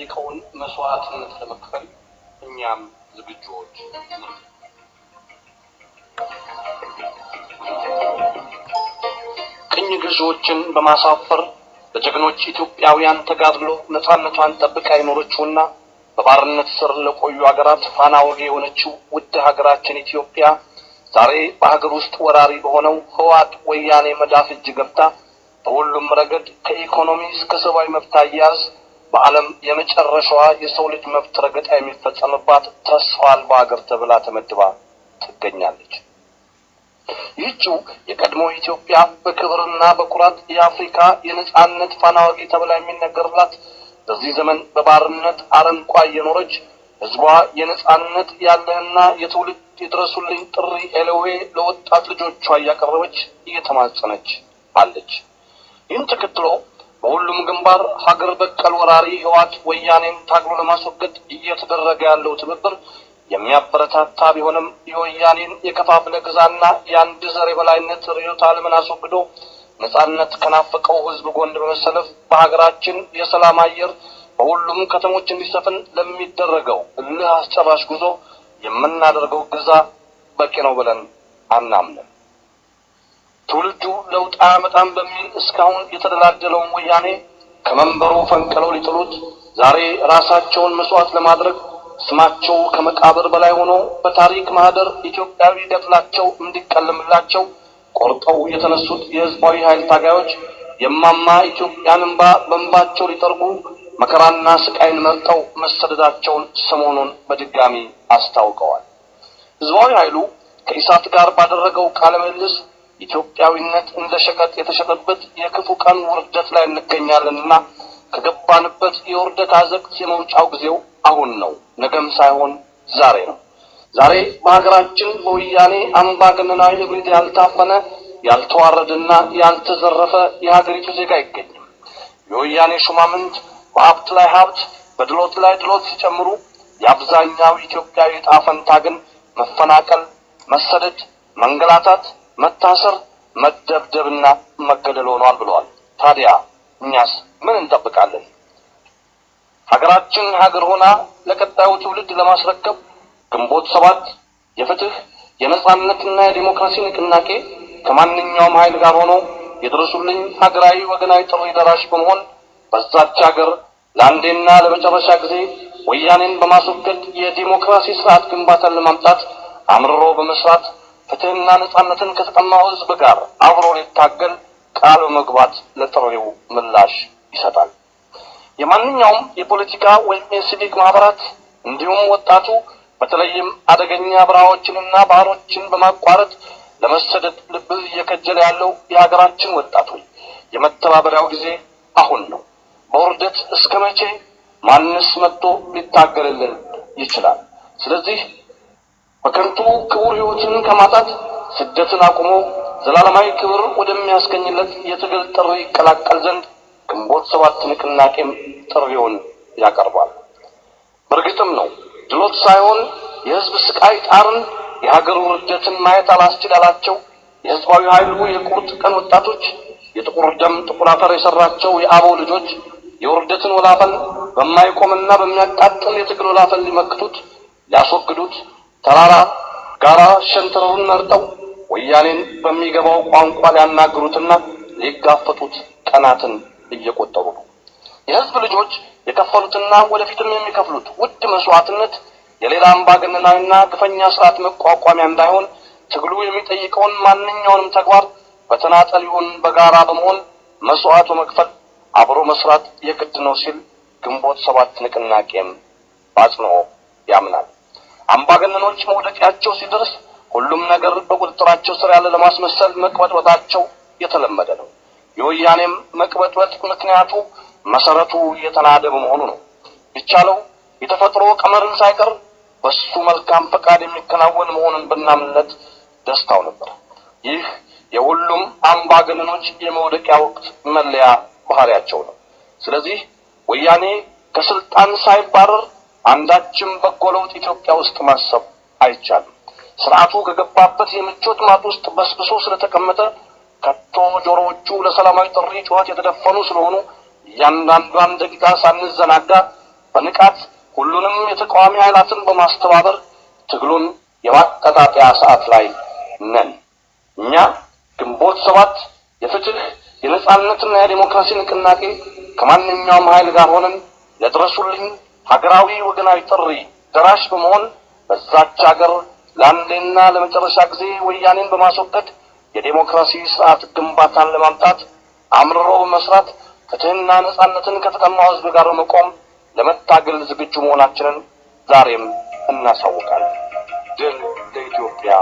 የሚጠይቀውን መስዋዕትነት ለመክፈል እኛም ዝግጁዎች ነን። ቅኝ ገዢዎችን በማሳፈር በጀግኖች ኢትዮጵያውያን ተጋድሎ ነፃነቷን ጠብቃ የኖረችውና በባርነት ስር ለቆዩ ሀገራት ፋና ወጊ የሆነችው ውድ ሀገራችን ኢትዮጵያ ዛሬ በሀገር ውስጥ ወራሪ በሆነው ህወሓት ወያኔ መዳፍ እጅ ገብታ በሁሉም ረገድ ከኢኮኖሚ እስከ ሰብአዊ መብት አያያዝ በዓለም የመጨረሻዋ የሰው ልጅ መብት ረገጣ የሚፈጸምባት ተስፋ አልባ ሀገር ተብላ ተመድባ ትገኛለች። ይህችው የቀድሞ ኢትዮጵያ በክብርና በኩራት የአፍሪካ የነጻነት ፋና ወጊ ተብላ የሚነገርላት በዚህ ዘመን በባርነት አረንቋ የኖረች ህዝቧ የነጻነት ያለህና የትውልድ የድረሱልኝ ጥሪ ኤሎዌ ለወጣት ልጆቿ ያቀረበች እየተማጸነች አለች። ይህን ተከትሎ በሁሉም ግንባር ሀገር በቀል ወራሪ ህወሓት ወያኔን ታግሎ ለማስወገድ እየተደረገ ያለው ትብብር የሚያበረታታ ቢሆንም የወያኔን የከፋፍለ ግዛና የአንድ ዘር የበላይነት ርዕዮተ ዓለምን አስወግዶ ነጻነት ከናፈቀው ህዝብ ጎን በመሰለፍ በሀገራችን የሰላም አየር በሁሉም ከተሞች እንዲሰፍን ለሚደረገው እልህ አስጨራሽ ጉዞ የምናደርገው ግዛ በቂ ነው ብለን አናምንም። ትውልዱ ለውጥ አያመጣም በሚል እስካሁን የተደላደለውን ወያኔ ከመንበሩ ፈንቅለው ሊጥሉት ዛሬ ራሳቸውን መስዋዕት ለማድረግ ስማቸው ከመቃብር በላይ ሆኖ በታሪክ ማህደር ኢትዮጵያዊ ገድላቸው እንዲቀለምላቸው ቆርጠው የተነሱት የህዝባዊ ኃይል ታጋዮች የማማ ኢትዮጵያን እንባ በእንባቸው ሊጠርጉ መከራና ስቃይን መርጠው መሰደዳቸውን ሰሞኑን በድጋሚ አስታውቀዋል። ህዝባዊ ኃይሉ ከኢሳት ጋር ባደረገው ቃለ ምልልስ ኢትዮጵያዊነት እንደ ሸቀጥ የተሸጠበት የክፉ ቀን ውርደት ላይ እንገኛለንና ከገባንበት የውርደት አዘቅት የመውጫው ጊዜው አሁን ነው፣ ነገም ሳይሆን ዛሬ ነው። ዛሬ በሀገራችን በወያኔ አምባገነናዊ እብሪት ያልታፈነ ያልተዋረደና ያልተዘረፈ የሀገሪቱ ዜጋ አይገኝም። የወያኔ ሹማምንት በሀብት ላይ ሀብት በድሎት ላይ ድሎት ሲጨምሩ የአብዛኛው ኢትዮጵያዊ ዕጣ ፈንታ ግን መፈናቀል፣ መሰደድ፣ መንገላታት፣ መታሰር፣ መደብደብና መገደል ሆኗል ብለዋል። ታዲያ እኛስ ምን እንጠብቃለን? ሀገራችን ሀገር ሆና ለቀጣዩ ትውልድ ለማስረከብ ግንቦት 7 የፍትህ የነጻነትና የዲሞክራሲ ንቅናቄ ከማንኛውም ኃይል ጋር ሆኖ የድረሱልኝ ሀገራዊ ወገናዊ ጥሪ ደራሽ በመሆን በዛች ሀገር ለአንዴና ለመጨረሻ ጊዜ ወያኔን በማስወገድ የዲሞክራሲ ስርዓት ግንባታን ለማምጣት አምርሮ በመስራት ፍትህና ነጻነትን ከተጠማው ህዝብ ጋር አብሮ ሊታገል ቃል በመግባት ለጥሪው ምላሽ ይሰጣል። የማንኛውም የፖለቲካ ወይም የሲቪክ ማህበራት እንዲሁም ወጣቱ በተለይም አደገኛ በረሃዎችንና ባህሮችን በማቋረጥ ለመሰደድ ልብ እየከጀለ ያለው የሀገራችን ወጣቶች የመተባበሪያው ጊዜ አሁን ነው። በውርደት እስከ መቼ? ማንስ መጥቶ ሊታገልልን ይችላል? ስለዚህ በከንቱ ክቡር ህይወትን ከማጣት ስደትን አቁሞ ዘላለማዊ ክብር ወደሚያስገኝለት የትግል ጥሪ ይቀላቀል ዘንድ ግንቦት 7 ንቅናቄም ጥሪውን ያቀርባል። በእርግጥም ነው ድሎት ሳይሆን የህዝብ ስቃይ ጣርን የሀገር ውርደትን ማየት አላስችላላቸው የህዝባዊ ኃይሉ የቁርጥ ቀን ወጣቶች የጥቁር ደም ጥቁር አፈር የሰራቸው የአበው ልጆች የውርደትን ወላፈን በማይቆምና በሚያቃጥል የትግል ወላፈን ሊመክቱት ሊያስወግዱት ተራራ ጋራ ሸንተረሩን መርጠው ወያኔን በሚገባው ቋንቋ ሊያናግሩትና ሊጋፈጡት ቀናትን እየቆጠሩ ነው። የህዝብ ልጆች የከፈሉትና ወደፊትም የሚከፍሉት ውድ መስዋዕትነት የሌላ አምባገነናዊና ግፈኛ ስርዓት መቋቋሚያ እንዳይሆን ትግሉ የሚጠይቀውን ማንኛውንም ተግባር በተናጠል ይሁን በጋራ በመሆን መስዋዕቱ መክፈል አብሮ መስራት የግድ ነው ሲል ግንቦት 7 ንቅናቄም ባጽንኦ ያምናል። አምባገነኖች መውደቂያቸው ሲደርስ ሁሉም ነገር በቁጥጥራቸው ስር ያለ ለማስመሰል መቅበጥበጣቸው የተለመደ ነው። የወያኔም መቅበጥበጥ ምክንያቱ መሰረቱ የተናደ በመሆኑ ነው። ይቻለው የተፈጥሮ ቀመርን ሳይቀር በሱ መልካም ፈቃድ የሚከናወን መሆኑን ብናምንለት ደስታው ነበር። ይህ የሁሉም አምባገነኖች የመውደቂያ ወቅት መለያ ባህሪያቸው ነው። ስለዚህ ወያኔ ከስልጣን ሳይባረር አንዳችም በጎ ለውጥ ኢትዮጵያ ውስጥ ማሰብ አይቻልም። ስርዓቱ ከገባበት የምቾት ማጥ ውስጥ በስብሶ ስለተቀመጠ ከቶ ጆሮዎቹ ለሰላማዊ ጥሪ ጩኸት የተደፈኑ ስለሆኑ እያንዳንዷን ደቂቃ ሳንዘናጋ በንቃት ሁሉንም የተቃዋሚ ኃይላትን በማስተባበር ትግሉን የማቀጣጠያ ሰዓት ላይ ነን። እኛ ግንቦት 7 የፍትህ የነጻነትና የዲሞክራሲ ንቅናቄ ከማንኛውም ኃይል ጋር ሆነን ለድረሱልኝ ሀገራዊ ወገናዊ ጥሪ ደራሽ በመሆን በዛች ሀገር ለአንዴና ለመጨረሻ ጊዜ ወያኔን በማስወገድ የዲሞክራሲ ስርዓት ግንባታን ለማምጣት አምርሮ መስራት ፍትህና ነጻነትን ከተቀማው ህዝብ ጋር በመቆም ለመታገል ዝግጁ መሆናችንን ዛሬም እናሳውቃለን። ድል ለኢትዮጵያ።